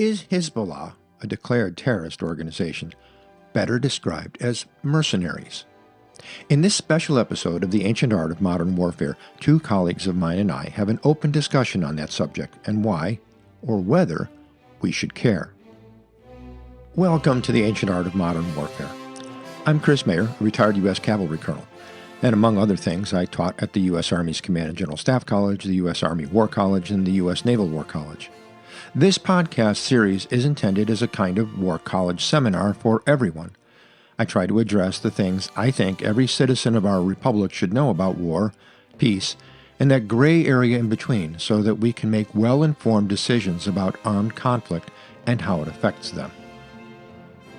Is Hizballah, a declared terrorist organization, better described as mercenaries? In this special episode of The Ancient Art of Modern Warfare, two colleagues of mine and I have an open discussion on that subject and why, or whether, we should care. Welcome to The Ancient Art of Modern Warfare. I'm Chris Mayer, a retired U.S. Cavalry Colonel, and among other things, I taught at the U.S. Army's Command and General Staff College, the U.S. Army War College, and the U.S. Naval War College. This podcast series is intended as a kind of War College seminar for everyone. I try to address the things I think every citizen of our republic should know about war, peace, and that gray area in between so that we can make well-informed decisions about armed conflict and how it affects them.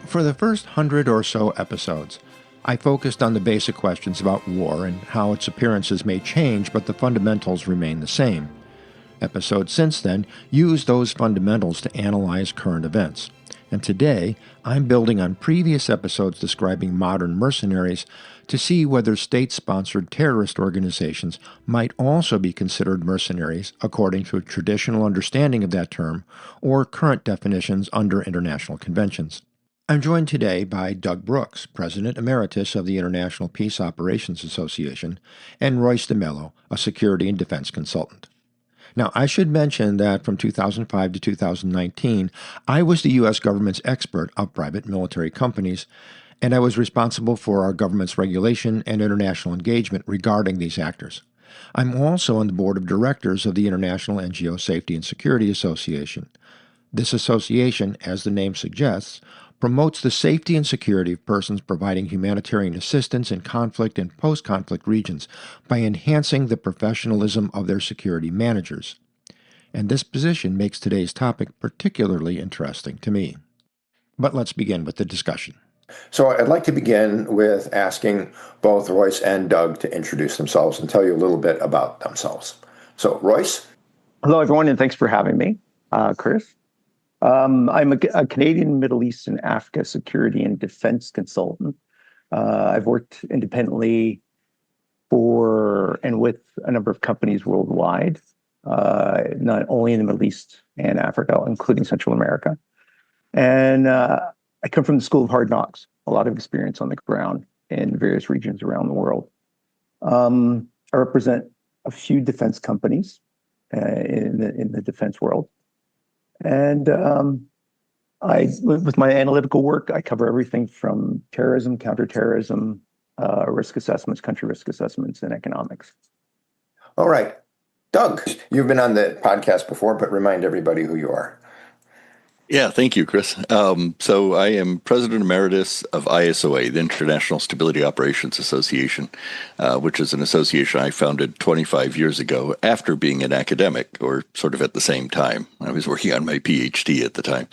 For the first 100 or so episodes, I focused on the basic questions about war and how its appearances may change, but the fundamentals remain the same. Episodes since then use those fundamentals to analyze current events. And today, I'm building on previous episodes describing modern mercenaries to see whether state-sponsored terrorist organizations might also be considered mercenaries according to a traditional understanding of that term or current definitions under international conventions. I'm joined today by Doug Brooks, President Emeritus of the International Peace Operations Association, and Royce de Melo, a security and defense consultant. Now, I should mention that from 2005 to 2019, I was the U.S. government's expert of private military companies, and I was responsible for our government's regulation and international engagement regarding these actors. I'm also on the board of directors of the International NGO Safety and Security Association. This association, as the name suggests, promotes the safety and security of persons providing humanitarian assistance in conflict and post-conflict regions by enhancing the professionalism of their security managers. And this position makes today's topic particularly interesting to me. But let's begin with the discussion. So I'd like to begin with asking both Royce and Doug to introduce themselves and tell you a little bit about themselves. So, Royce? Hello, everyone, and thanks for having me, Chris. I'm a Canadian, Middle East, and Africa security and defense consultant. I've worked independently for and with a number of companies worldwide, not only in the Middle East and Africa, including Central America. And I come from the School of Hard Knocks, a lot of experience on the ground in various regions around the world. I represent a few defense companies in the defense world. And with my analytical work, I cover everything from terrorism, counterterrorism, risk assessments, country risk assessments, and economics. All right. Doug, you've been on the podcast before, but remind everybody who you are. Yeah, thank you, Chris. So I am President Emeritus of ISOA, the International Stability Operations Association, which is an association I founded 25 years ago after being an academic, or sort of at the same time. I was working on my PhD at the time,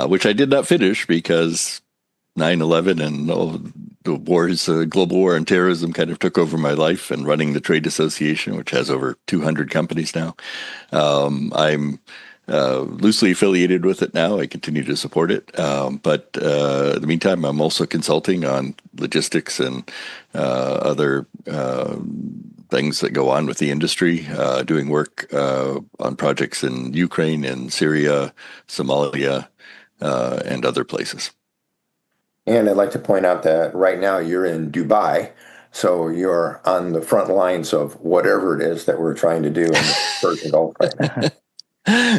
which I did not finish because 9/11 and all the wars, global war on terrorism kind of took over my life, and running the Trade Association, which has over 200 companies now. I'm loosely affiliated with it now. I continue to support it. But in the meantime, I'm also consulting on logistics and other things that go on with the industry, doing work on projects in Ukraine and Syria, Somalia, and other places. And I'd like to point out that right now you're in Dubai, so you're on the front lines of whatever it is that we're trying to do in the Persian Gulf right now.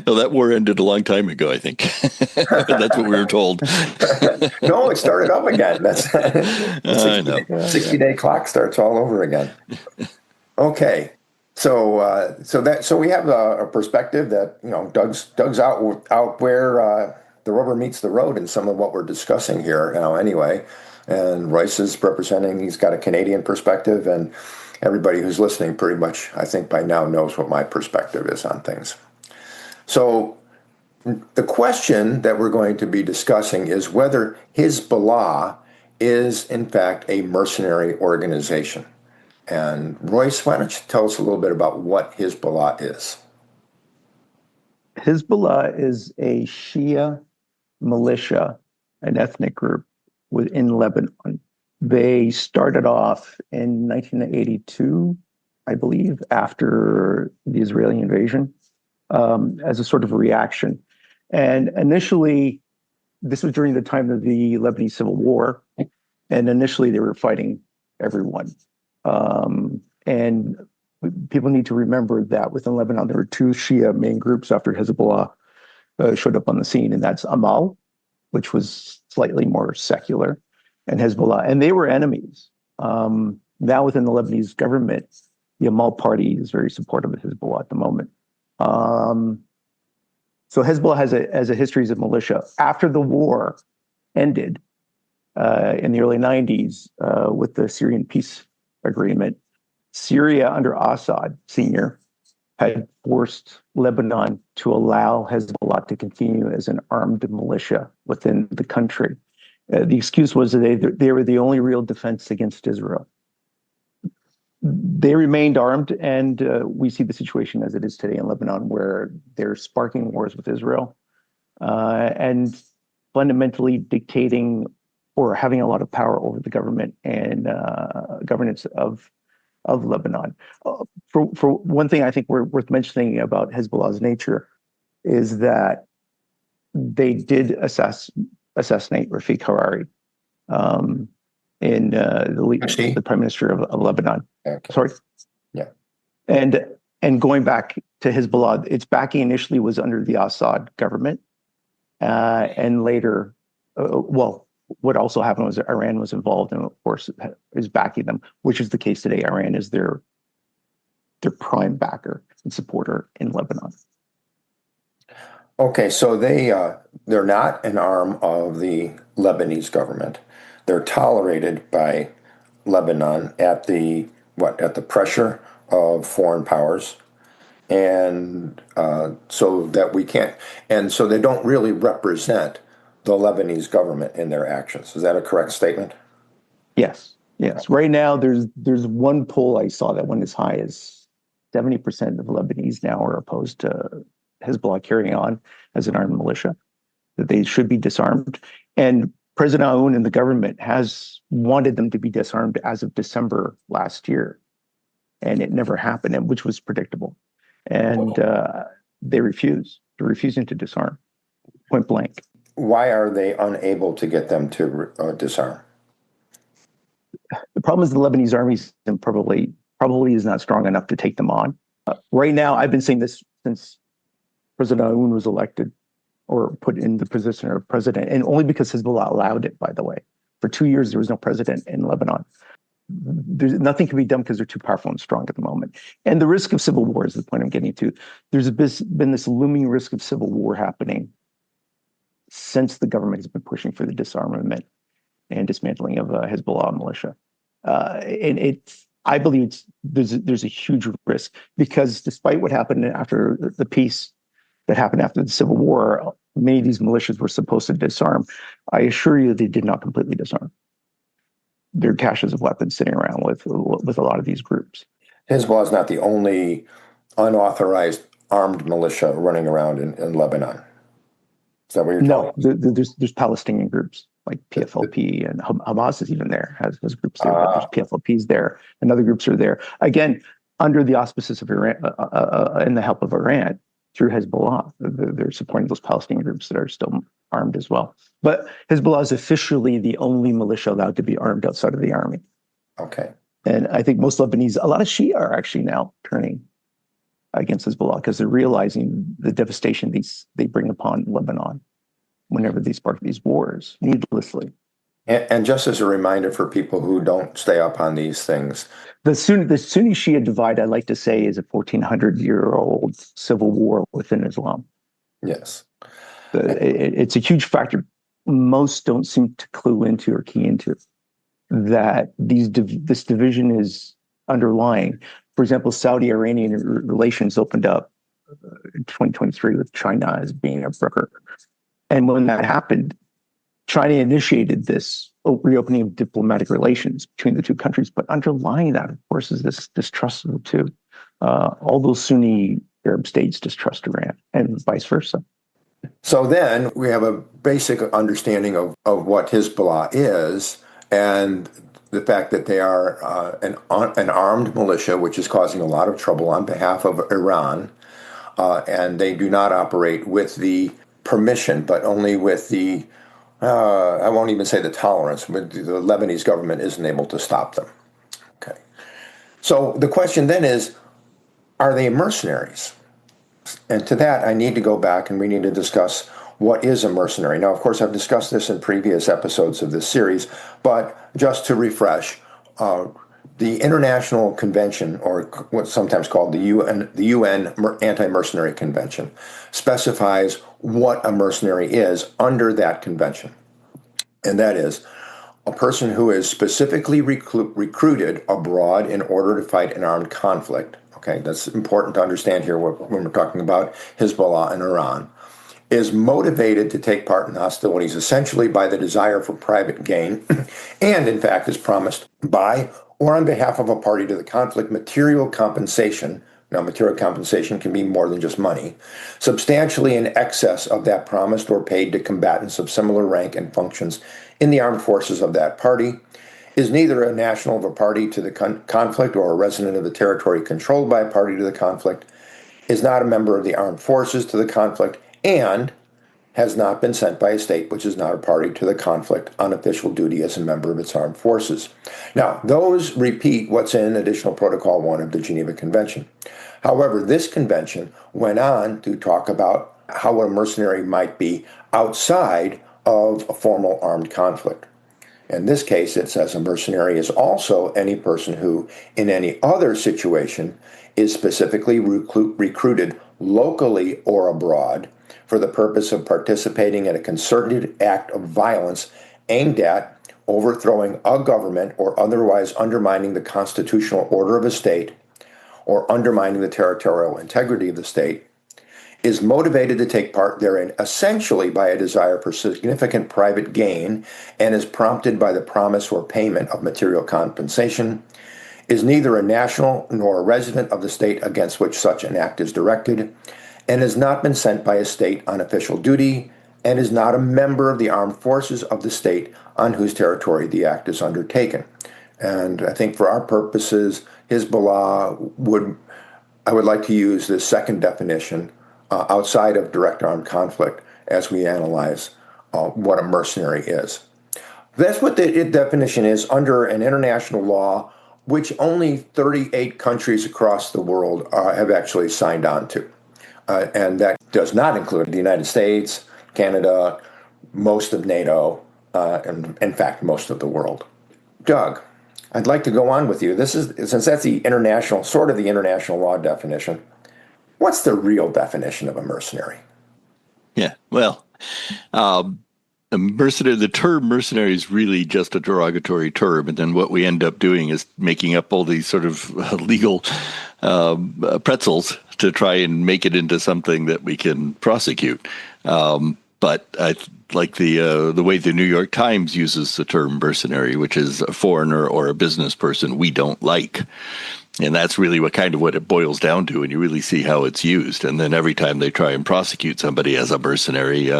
No, that war ended a long time ago, I think. That's what we were told. No, it started up again. That's I know. 60-day clock starts all over again. Okay, so we have a perspective that Doug's out where the rubber meets the road in some of what we're discussing here now. Anyway, and Royce is representing. He's got a Canadian perspective, and everybody who's listening pretty much, I think, by now knows what my perspective is on things. So the question that we're going to be discussing is whether Hizballah is, in fact, a mercenary organization. And Royce, why don't you tell us a little bit about what Hizballah is? Hizballah is a Shia militia, an ethnic group within Lebanon. They started off in 1982, I believe, after the Israeli invasion. As a sort of reaction And initially, this was during the time of the Lebanese Civil War, and initially they were fighting everyone. And people need to remember that within Lebanon, there were two Shia main groups after Hezbollah showed up on the scene, and that's Amal, which was slightly more secular, and Hezbollah, and they were enemies. Now within the Lebanese government, the Amal party is very supportive of Hezbollah at the moment. So Hezbollah has a history as a militia. After the war ended in the early 90s with the Syrian peace agreement, Syria under Assad Sr. had forced Lebanon to allow Hezbollah to continue as an armed militia within the country. The excuse was that they were the only real defense against Israel. They remained armed, and we see the situation as it is today in Lebanon, where they're sparking wars with Israel and fundamentally dictating or having a lot of power over the government and governance of Lebanon. For one thing, I think worth mentioning about Hezbollah's nature is that they did assassinate Rafik Hariri, the prime minister of Lebanon. Okay. Sorry. Yeah. And going back to Hezbollah, its backing initially was under the Assad government, and later, what also happened was that Iran was involved and, of course, is backing them, which is the case today. Iran is their prime backer and supporter in Lebanon. Okay, so they're not an arm of the Lebanese government. They're tolerated by Lebanon at the pressure of foreign powers, and so that we can't, and so they don't really represent the Lebanese government in their actions. Is that a correct statement? Yes. Right now, there's one poll I saw that went as high as 70% of Lebanese now are opposed to Hezbollah carrying on as an armed militia, that they should be disarmed. And President Aoun and the government has wanted them to be disarmed as of December last year, and it never happened, which was predictable. And they refuse. They're refusing to disarm, point blank. Why are they unable to get them to disarm? The problem is the Lebanese army probably is not strong enough to take them on. Right now, I've been saying this since President Aoun was elected or put in the position of president, and only because Hezbollah allowed it, by the way. For 2 years, there was no president in Lebanon. Nothing can be done because they're too powerful and strong at the moment. And the risk of civil war is the point I'm getting to. There's been this looming risk of civil war happening since the government has been pushing for the disarmament and dismantling of Hezbollah militia. And I believe there's a huge risk, because despite what happened after the peace that happened after the Civil War, many of these militias were supposed to disarm. I assure you they did not completely disarm. There are caches of weapons sitting around with a lot of these groups. Hezbollah is not the only unauthorized armed militia running around in Lebanon. Is that what you're telling me? No, there's Palestinian groups like PFLP, and Hamas is even there, has groups there, but there's PFLPs there, and other groups are there. Again, under the auspices of Iran and the help of Iran through Hezbollah. They're supporting those Palestinian groups that are still armed as well. But Hezbollah is officially the only militia allowed to be armed outside of the army. Okay. And I think most Lebanese, a lot of Shia are actually now turning against Hezbollah because they're realizing the devastation they bring upon Lebanon whenever they spark these wars needlessly. And just as a reminder for people who don't stay up on these things, the Sunni Shia divide, I like to say, is a 1,400-year-old civil war within Islam. Yes. It's a huge factor. Most don't seem to clue into or key into that this division is underlying. For example, Saudi-Iranian relations opened up in 2023 with China as being a broker. And when that happened, China initiated this reopening of diplomatic relations between the two countries. But underlying that, of course, is this distrust of the two. All those Sunni Arab states distrust Iran and vice versa. So then we have a basic understanding of what Hizballah is, and the fact that they are an armed militia, which is causing a lot of trouble on behalf of Iran, and they do not operate with the permission, but only with the, I won't even say the tolerance, but the Lebanese government isn't able to stop them. Okay. So the question then is, are they mercenaries? And to that, I need to go back and we need to discuss what is a mercenary. Now, of course, I've discussed this in previous episodes of this series, but just to refresh, the International Convention, or what's sometimes called the UN Anti-Mercenary Convention, specifies what a mercenary is under that convention. And that is a person who is specifically recruited abroad in order to fight an armed conflict. Okay, that's important to understand here when we're talking about Hizballah and Iran, is motivated to take part in hostilities essentially by the desire for private gain, and in fact is promised by or on behalf of a party to the conflict material compensation. Now, material compensation can be more than just money, substantially in excess of that promised or paid to combatants of similar rank and functions in the armed forces of that party, is neither a national of a party to the conflict or a resident of the territory controlled by a party to the conflict, is not a member of the armed forces to the conflict, and has not been sent by a state which is not a party to the conflict on official duty as a member of its armed forces. Now, those repeat what's in Additional Protocol 1 of the Geneva Convention. However, this convention went on to talk about how a mercenary might be outside of a formal armed conflict. In this case, it says a mercenary is also any person who, in any other situation, is specifically recruited locally or abroad for the purpose of participating in a concerted act of violence aimed at overthrowing a government or otherwise undermining the constitutional order of a state or undermining the territorial integrity of the state, is motivated to take part therein essentially by a desire for significant private gain, and is prompted by the promise or payment of material compensation, is neither a national nor a resident of the state against which such an act is directed, and has not been sent by a state on official duty, and is not a member of the armed forces of the state on whose territory the act is undertaken. And I think for our purposes, Hizballah I would like to use this second definition outside of direct armed conflict as we analyze what a mercenary is. That's what the definition is under an international law which only 38 countries across the world have actually signed on to. And that does not include the United States, Canada, most of NATO, and in fact, most of the world. Doug, I'd like to go on with you. Since that's the international law definition, what's the real definition of a mercenary? Yeah, well, the term mercenary is really just a derogatory term, and then what we end up doing is making up all these sort of legal pretzels to try and make it into something that we can prosecute. But I like the way the New York Times uses the term mercenary, which is a foreigner or a business person we don't like. And that's really what it boils down to, and you really see how it's used. And then every time they try and prosecute somebody as a mercenary,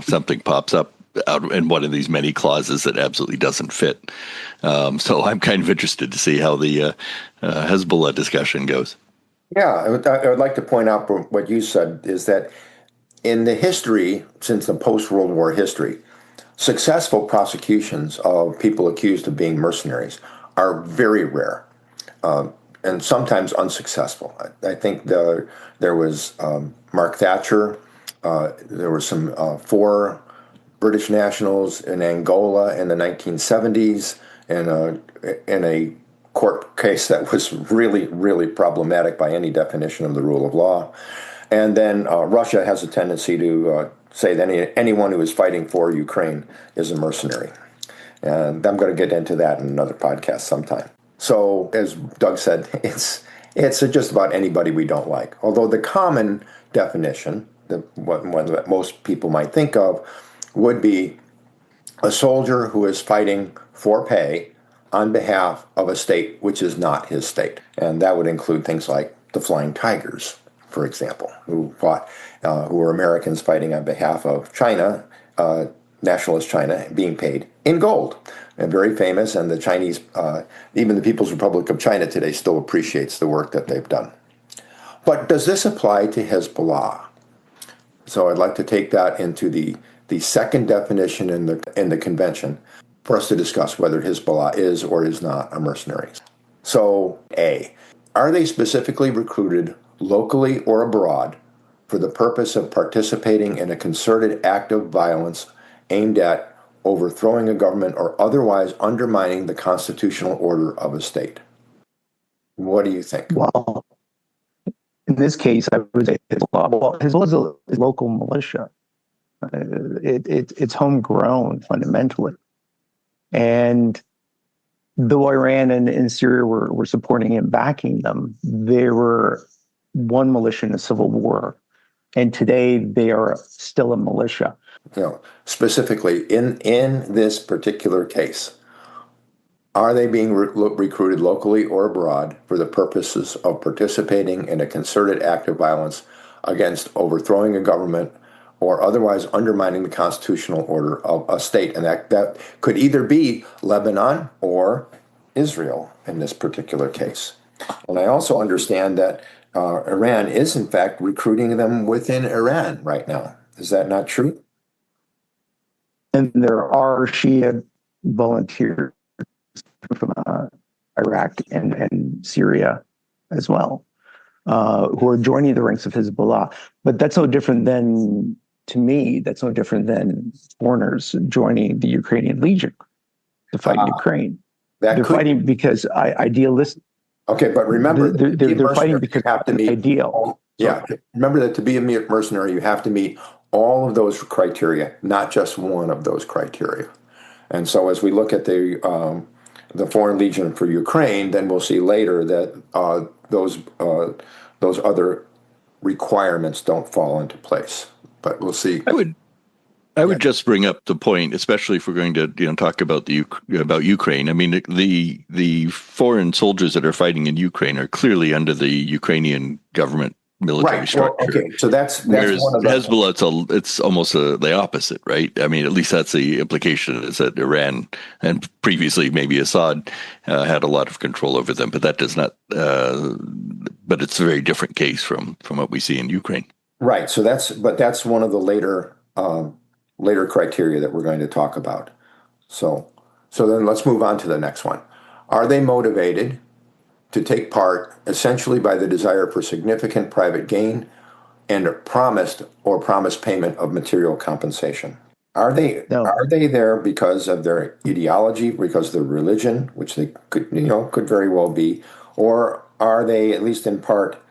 something pops up out in one of these many clauses that absolutely doesn't fit. So I'm kind of interested to see how the Hezbollah discussion goes. Yeah, I would like to point out what you said is that in the history, since the post-World War history, successful prosecutions of people accused of being mercenaries are very rare. And sometimes unsuccessful. I think there was Mark Thatcher. There were some 4 British nationals in Angola in the 1970s in a court case that was really, really problematic by any definition of the rule of law. And then Russia has a tendency to say that anyone who is fighting for Ukraine is a mercenary. And I'm going to get into that in another podcast sometime. So, as Doug said, it's just about anybody we don't like. Although the common definition, one that most people might think of, would be a soldier who is fighting for pay on behalf of a state which is not his state. And that would include things like the Flying Tigers, for example, who were Americans fighting on behalf of China, nationalist China, being paid in gold. And very famous, and the Chinese, even the People's Republic of China today still appreciates the work that they've done. But does this apply to Hezbollah? So I'd like to take that into the second definition in the convention for us to discuss whether Hizballah is or is not a mercenary. So A, are they specifically recruited locally or abroad for the purpose of participating in a concerted act of violence aimed at overthrowing a government or otherwise undermining the constitutional order of a state? What do you think? Well, in this case, I would say Hizballah. Well, Hizballah is a local militia. It's homegrown fundamentally. And though Iran and Syria were supporting and backing them, they were one militia in a civil war. And today they are still a militia. Specifically in this particular case, are they being recruited locally or abroad for the purposes of participating in a concerted act of violence against overthrowing a government or otherwise undermining the constitutional order of a state? And that could either be Lebanon or Israel in this particular case. And I also understand that Iran is, in fact, recruiting them within Iran right now. Is that not true? And there are Shia volunteers from Iraq and Syria as well, who are joining the ranks of Hezbollah. But that's no different than, to me, that's no different than foreigners joining the Ukrainian Legion to fight in Ukraine. They're fighting because idealistic. Okay, but remember, they're fighting because you have to meet ideal. Yeah, remember that to be a mercenary, you have to meet all of those criteria, not just one of those criteria. And so, as we look at the Foreign Legion for Ukraine, then we'll see later that those other requirements don't fall into place. But we'll see. I would just bring up the point, especially if we're going to talk about about Ukraine. I mean, the foreign soldiers that are fighting in Ukraine are clearly under the Ukrainian government military structure. Well, okay, so that's whereas one of the Hezbollah, it's almost the opposite, right? I mean, at least that's the implication, is that Iran and previously maybe Assad had a lot of control over them, but that does not. But it's a very different case from what we see in Ukraine. Right. So that's one of the later criteria that we're going to talk about. So then let's move on to the next one. Are they motivated to take part essentially by the desire for significant private gain and promised payment of material compensation? Are they there because of their ideology, because of their religion, which they could very well be, or are they at least in part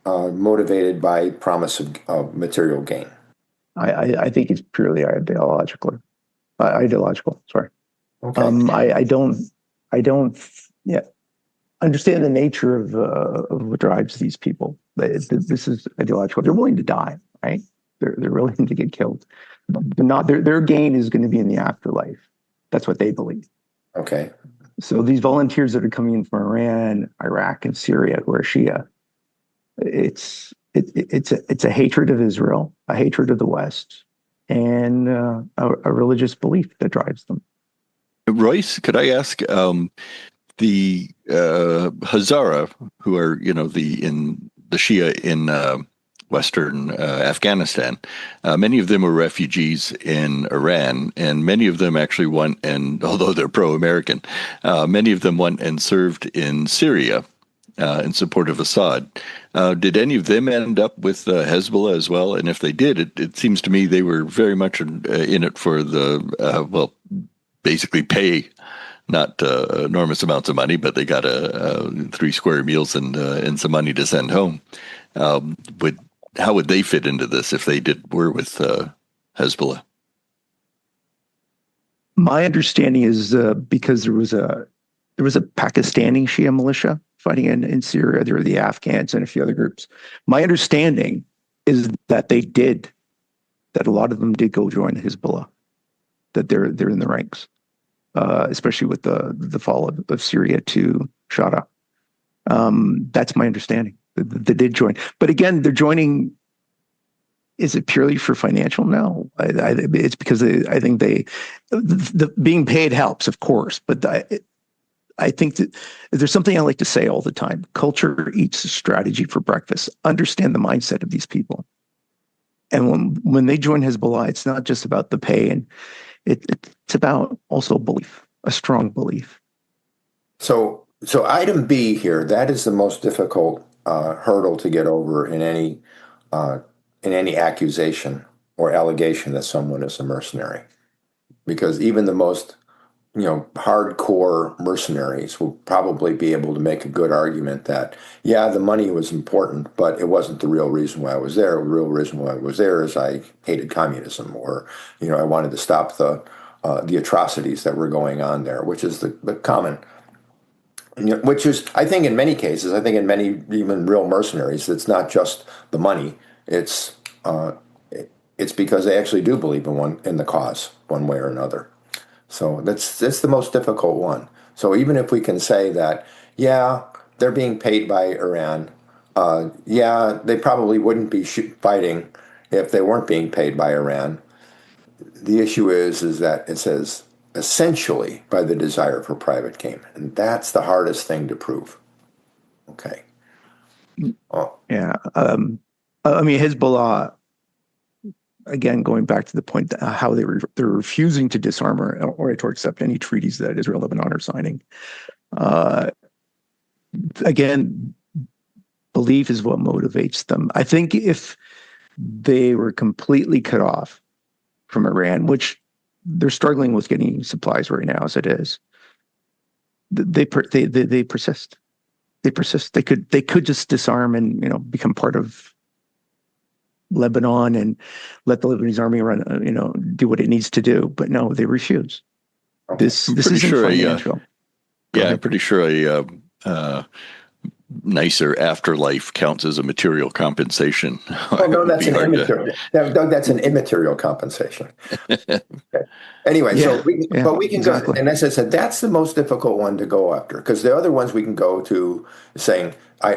motivated by promise of material gain? I think it's purely ideological. Sorry. Okay. I don't understand the nature of what drives these people. This is ideological. They're willing to die, right? They're willing to get killed. They're not. Their gain is going to be in the afterlife. That's what they believe. Okay. So these volunteers that are coming in from Iran, Iraq, and Syria, who are Shia, it's a hatred of Israel, a hatred of the West, and a religious belief that drives them. Royce, could I ask, the Hazara, who are the Shia in Western Afghanistan, many of them were refugees in Iran, and many of them actually went, and although they're pro-American, many of them went and served in Syria in support of Assad. Did any of them end up with Hezbollah as well? And if they did, it seems to me they were very much in it for the, basically pay, not enormous amounts of money, but they got 3 square meals and some money to send home. How would they fit into this if they were with Hezbollah? My understanding is because there was a Pakistani Shia militia fighting in Syria. There were the Afghans and a few other groups. My understanding is that that a lot of them did go join Hezbollah, that they're in the ranks, especially with the fall of Syria to Shara. That's my understanding. They did join. But again, they're joining. Is it purely for financial? No. It's because I think the being paid helps, of course, but I think that there's something I like to say all the time. Culture eats strategy for breakfast. Understand the mindset of these people. And when they join Hezbollah, it's not just about the pay, and it's about also belief, a strong belief. So item B here, that is the most difficult hurdle to get over in any accusation or allegation that someone is a mercenary, because even the most hardcore mercenaries will probably be able to make a good argument that, yeah, the money was important, but it wasn't the real reason why I was there. The real reason why I was there is I hated communism, or, I wanted to stop the atrocities that were going on there, which is the common, which is, I think in many cases, I think in many even real mercenaries, it's not just the money. It's because they actually do believe in the cause one way or another. So that's the most difficult one. So even if we can say that, yeah, they're being paid by Iran, yeah, they probably wouldn't be fighting if they weren't being paid by Iran. The issue is that it says essentially by the desire for private gain, and that's the hardest thing to prove. Okay. Yeah. I mean, Hezbollah, again, going back to the point that how they're refusing to disarm or to accept any treaties that Israel and Lebanon are signing. Again, belief is what motivates them. I think if they were completely cut off from Iran, which they're struggling with getting supplies right now as it is, they persist. They persist. They could just disarm and become part of Lebanon and let the Lebanese army run, do what it needs to do. But no, they refuse. Okay. This isn't financial. I'm pretty sure a nicer afterlife counts as a material compensation. Oh no, that's an immaterial. Doug, that's an immaterial compensation. Okay. Anyway, Yeah, but we can exactly. go, and as I said, that's the most difficult one to go after, because the other ones we can go to saying,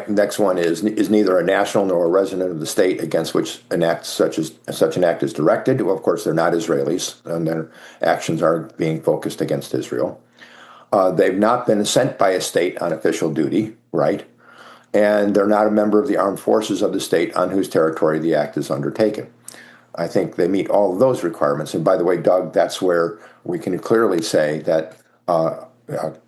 next one is neither a national nor a resident of the state against which such an act is directed. Well, of course, they're not Israelis, and their actions are being focused against Israel. They've not been sent by a state on official duty, right? And they're not a member of the armed forces of the state on whose territory the act is undertaken. I think they meet all of those requirements. And by the way, Doug, that's where we can clearly say that that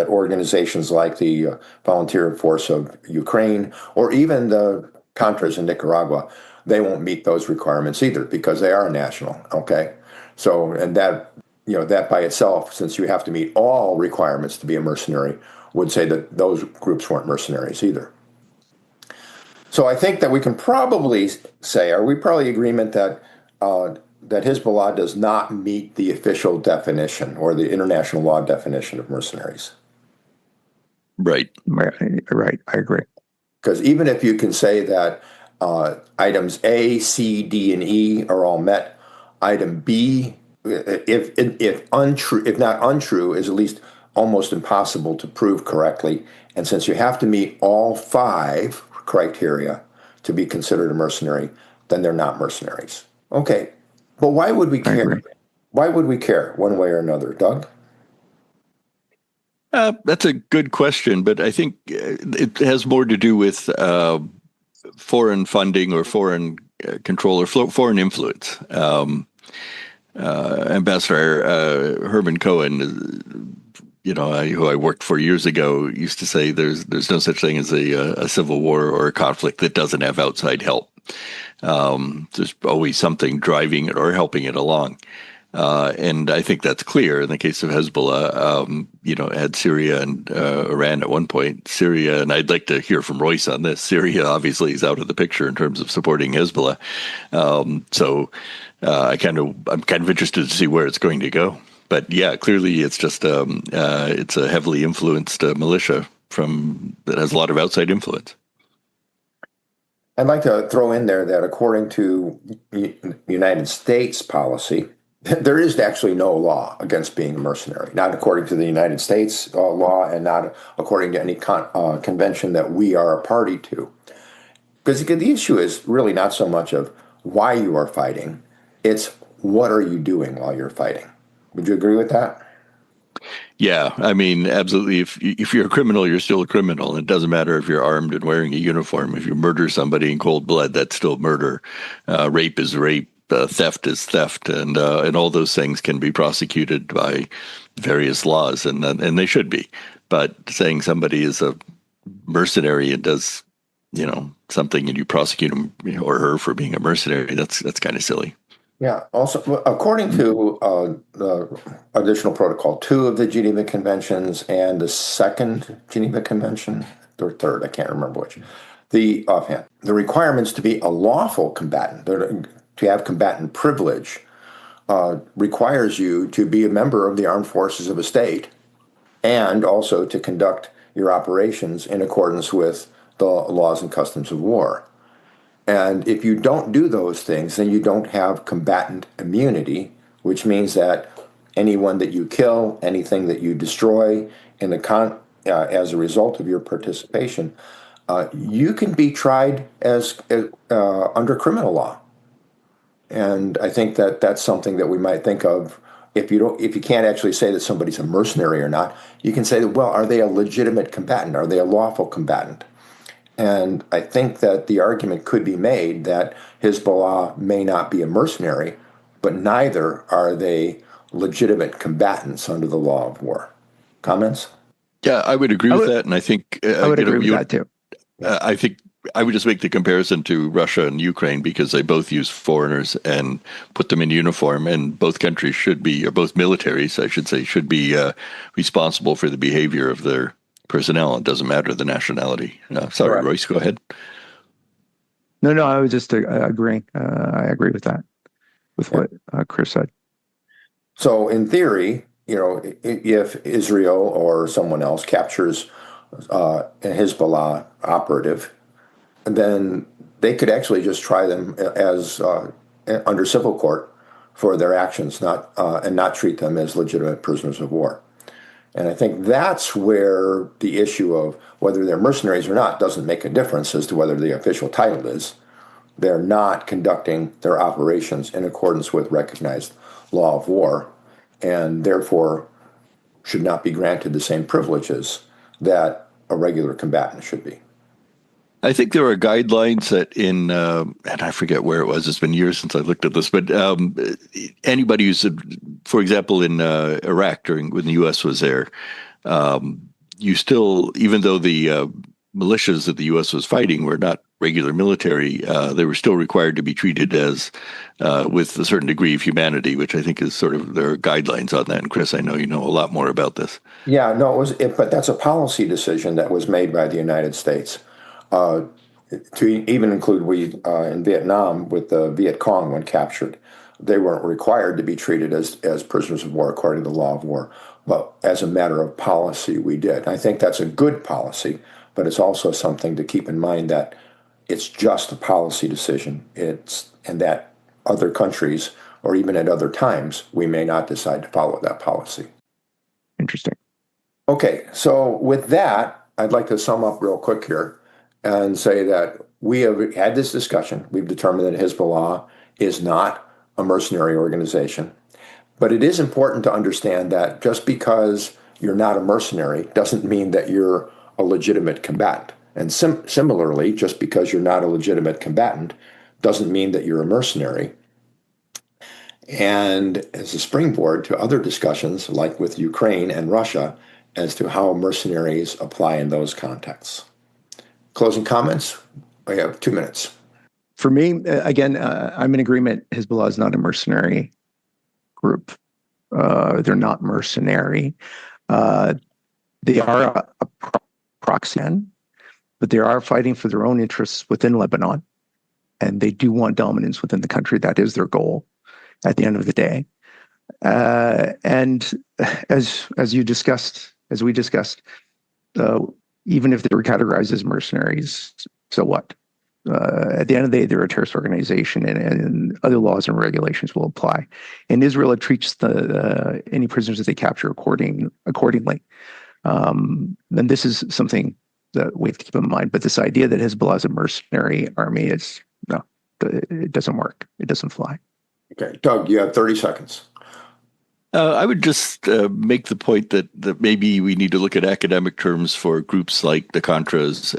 organizations like the Volunteer Force of Ukraine or even the Contras in Nicaragua, they won't meet those requirements either because they are national. Okay, so and that that by itself, since you have to meet all requirements to be a mercenary, would say that those groups weren't mercenaries either. So I think that we can probably say, are we probably agreement that that Hizballah does not meet the official definition or the international law definition of mercenaries? Right. I agree. Because even if you can say that items A, C, D, and E are all met, item B, if not untrue, is at least almost impossible to prove correctly. And since you have to meet all 5 criteria to be considered a mercenary, then they're not mercenaries. Okay, but why would we care? Why would we care one way or another, Doug? That's a good question, but I think it has more to do with foreign funding or foreign control or foreign influence. Ambassador Herman Cohen, who I worked for years ago, used to say there's no such thing as a civil war or a conflict that doesn't have outside help. There's always something driving it or helping it along. And I think that's clear in the case of Hezbollah. Had Syria and Iran at one point. Syria, and I'd like to hear from Royce on this. Syria obviously is out of the picture in terms of supporting Hezbollah. I'm kind of interested to see where it's going to go. But yeah, clearly it's just it's a heavily influenced militia that has a lot of outside influence. I'd like to throw in there that according to United States policy, there is actually no law against being a mercenary, not according to the United States law and not according to any convention that we are a party to. Because the issue is really not so much of why you are fighting, it's what are you doing while you're fighting. Would you agree with that? Yeah, I mean, absolutely. If you're a criminal, you're still a criminal. It doesn't matter if you're armed and wearing a uniform. If you murder somebody in cold blood, that's still murder. Rape is rape. Theft is theft, and all those things can be prosecuted by various laws, and they should be. But saying somebody is a mercenary and does, something, and you prosecute him, or her for being a mercenary, that's kind of silly. Yeah. Also, according to the additional protocol 2 of the Geneva Conventions and the second Geneva Convention, or third, I can't remember which, the offhand, the requirements to be a lawful combatant, to have combatant privilege, requires you to be a member of the armed forces of a state and also to conduct your operations in accordance with the laws and customs of war. And if you don't do those things, then you don't have combatant immunity, which means that anyone that you kill, anything that you destroy as a result of your participation, you can be tried as under criminal law. And I think that that's something that we might think of. If you can't actually say that somebody's a mercenary or not, you can say that, well, are they a legitimate combatant? Are they a lawful combatant? And I think that the argument could be made that Hizballah may not be a mercenary, but neither are they legitimate combatants under the law of war. Comments? Yeah, I would agree with that, and I think I would agree with that too. I think I would just make the comparison to Russia and Ukraine because they both use foreigners and put them in uniform, and both countries should be, or both militaries, I should say, should be responsible for the behavior of their personnel. It doesn't matter the nationality. Sorry, right. Royce, go ahead. No, I was just agreeing. I agree with that, with what Chris said. So in theory, if Israel or someone else captures a Hizballah operative, then they could actually just try them as under civil court for their actions, and not treat them as legitimate prisoners of war. And I think that's where the issue of whether they're mercenaries or not doesn't make a difference as to whether the official title is. They're not conducting their operations in accordance with recognized law of war, and therefore should not be granted the same privileges that a regular combatant should be. I think there are guidelines that and I forget where it was. It's been years since I looked at this, but anybody who's, for example, in Iraq when the U.S. was there, you still, even though the militias that the U.S. was fighting were not regular military, they were still required to be treated as with a certain degree of humanity, which I think is sort of, there are guidelines on that. And Chris, I know you know a lot more about this. Yeah, no, but that's a policy decision that was made by the United States. To even include in Vietnam with the Viet Cong when captured, they weren't required to be treated as prisoners of war according to the law of war, but as a matter of policy, we did. I think that's a good policy, but it's also something to keep in mind that it's just a policy decision. And that other countries, or even at other times, we may not decide to follow that policy. Interesting. Okay, so with that, I'd like to sum up real quick here and say that we have had this discussion. We've determined that Hizballah is not a mercenary organization. But it is important to understand that just because you're not a mercenary doesn't mean that you're a legitimate combatant. And similarly, just because you're not a legitimate combatant doesn't mean that you're a mercenary. And as a springboard to other discussions, like with Ukraine and Russia, as to how mercenaries apply in those contexts. Closing comments? We have 2 minutes. For me, again, I'm in agreement. Hizballah is not a mercenary group. They're not mercenary. They are a proxy, but they are fighting for their own interests within Lebanon, and they do want dominance within the country. That is their goal at the end of the day. And as we discussed, even if they were categorized as mercenaries, so what? At the end of the day, they're a terrorist organization, and other laws and regulations will apply. And Israel treats any prisoners that they capture accordingly. And this is something that we have to keep in mind. But this idea that Hizballah is a mercenary army it doesn't work. It doesn't fly. Okay, Doug, you have 30 seconds. I would just make the point that maybe we need to look at academic terms for groups like the Contras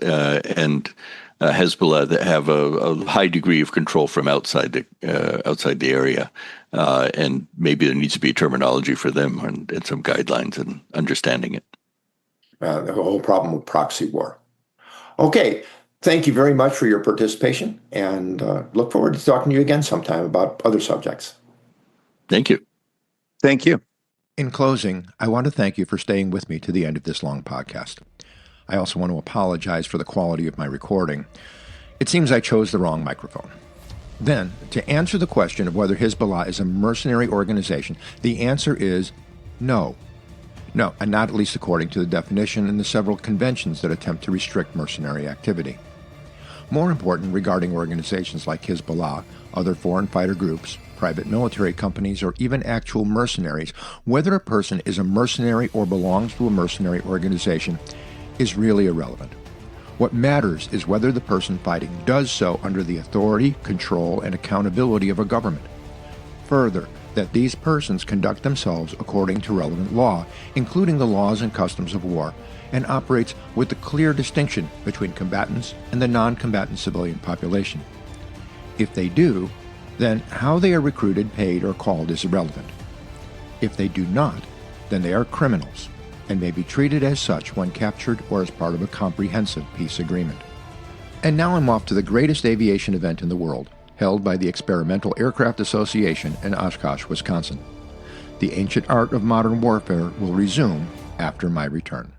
and Hezbollah that have a high degree of control from outside the area, and maybe there needs to be terminology for them and some guidelines and understanding it. The whole problem with proxy war. Okay, thank you very much for your participation, and look forward to talking to you again sometime about other subjects. Thank you. Thank you. In closing, I want to thank you for staying with me to the end of this long podcast. I also want to apologize for the quality of my recording. It seems I chose the wrong microphone. Then, to answer the question of whether Hizballah is a mercenary organization, the answer is no. No, and not at least according to the definition in the several conventions that attempt to restrict mercenary activity. More important regarding organizations like Hizballah, other foreign fighter groups, private military companies, or even actual mercenaries, whether a person is a mercenary or belongs to a mercenary organization is really irrelevant. What matters is whether the person fighting does so under the authority, control, and accountability of a government. Further, that these persons conduct themselves according to relevant law, including the laws and customs of war, and operates with the clear distinction between combatants and the non-combatant civilian population. If they do, then how they are recruited, paid, or called is irrelevant. If they do not, then they are criminals and may be treated as such when captured or as part of a comprehensive peace agreement. And now I'm off to the greatest aviation event in the world, held by the Experimental Aircraft Association in Oshkosh, Wisconsin. The ancient art of modern warfare will resume after my return.